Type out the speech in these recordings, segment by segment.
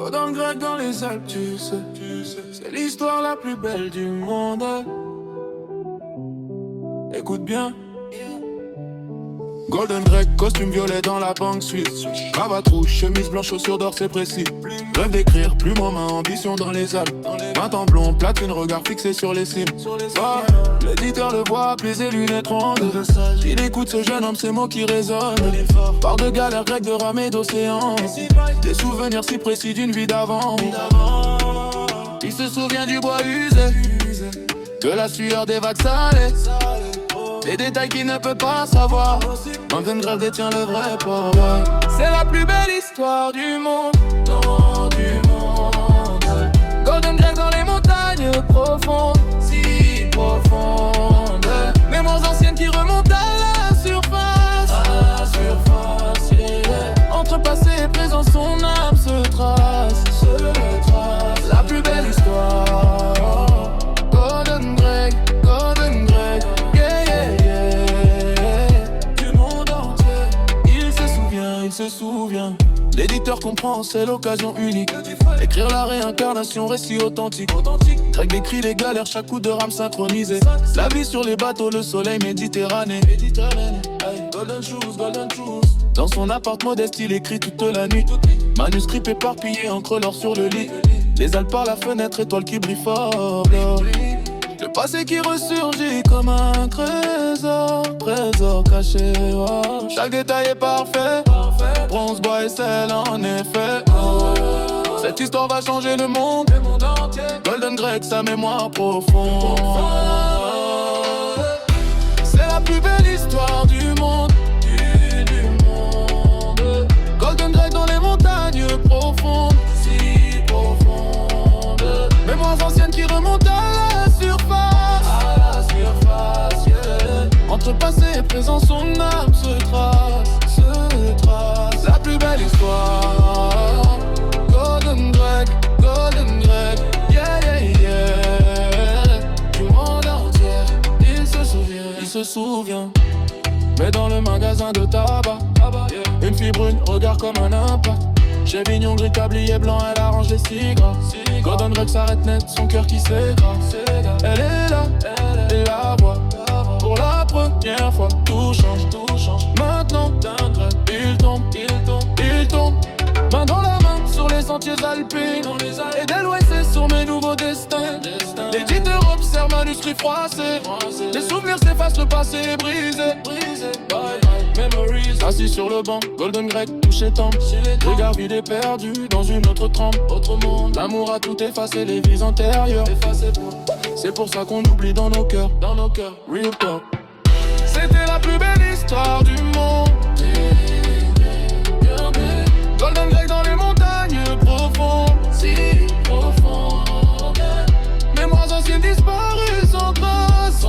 Golden Greg dans les Alpes, tu sais. C'est l'histoire la plus belle du monde. Écoute bien. Golden Greg, costume violet dans la banque suisse. Cravate rouge, chemise blanche, chaussures d'or, c'est précis. Rêve d'écrire, plume en main, ambition dans les Alpes. Main en blond, platine, regard fixé sur les cimes. L'éditeur le voit, plis et lunettes rondes. Il écoute ce jeune homme, ces mots qui résonnent. Part de galères grecques, de rames et d'océans. Des souvenirs si précis d'une vie d'avant. Il se souvient du bois usé, de la sueur des vagues salées. Des détails qu'il ne peut pas savoir. Golden Greg détient le vrai pouvoir. C'est la plus belle histoire du monde. Golden Greg dans les montagnes profondes, si profondes. Mémoires anciennes qui remontent à la surface. Entre passé et présent, son âme se trace. La plus belle histoire. Golden Greg, Golden Greg. Il se souvient. L'éditeur comprend, c'est l'occasion unique. Écrire la réincarnation, récit authentique. Greg décrit les galères, chaque coup de rame synchronisé. La vie sur les bateaux, le soleil méditerranéen. Golden shoes, golden shoes. Dans son appart modeste, il écrit toute la nuit. Manuscrit éparpillé, encre l'or sur le lit. Les Alpes par la fenêtre, étoile qui brille fort. Le passé qui ressurgit comme un trésor, trésor caché. Oh. Chaque détail est parfait, bronze, bois et sel en effet. Oh. Cette histoire va changer le monde entier. Golden Greg, sa mémoire profonde. C'est la plus belle histoire du monde. Golden Greg dans les montagnes profondes, si profondes. Mémoires anciennes qui remontent à la surface. Entre passé et présent, son âme se trace. La plus belle histoire. Golden Greg, Golden Greg. Du monde entier, il se souvient. Mais dans le magasin de tabac, une fille brune, regard comme un impact. Chez Vignon, gris, tablier blanc, elle arrange les cigres. Golden Greg s'arrête net, son cœur qui s'écrase. Elle est là, et la voix. Pour la première fois, tout change. Maintenant, d'un trait, il tombe. Main dans la main, sur les sentiers alpines. Et d'LOSC sur mes nouveaux destins. L'éditeur observe, manuscrit froissé. Les souvenirs s'effacent, le passé est brisé. Bye bye, memories. Assis sur le banc, Golden Greg touche les tempes. Regard vide et perdu dans une autre trempe. Autre monde, l'amour a tout effacé, les vies antérieures. C'est pour ça qu'on oublie dans nos cœurs. Real talk. C'était la plus belle histoire du monde. Golden Greg dans les montagnes profondes, si profondes. Mémoires anciennes disparues sans trace.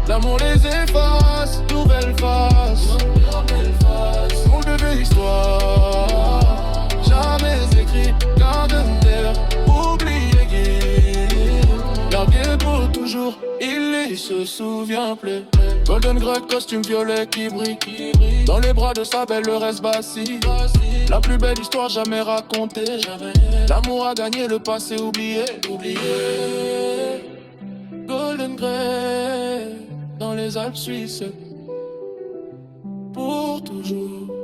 L'amour les efface, nouvelle face. Mon bébé histoire, jamais écrit, garde terre, oublié guide. Gardé pour toujours, il se souvient plus. Golden Greg, costume violet qui brille. Dans les bras de sa belle, le reste vacille. La plus belle histoire jamais racontée. L'amour a gagné, le passé oublié. Golden Greg, dans les Alpes suisses, pour toujours.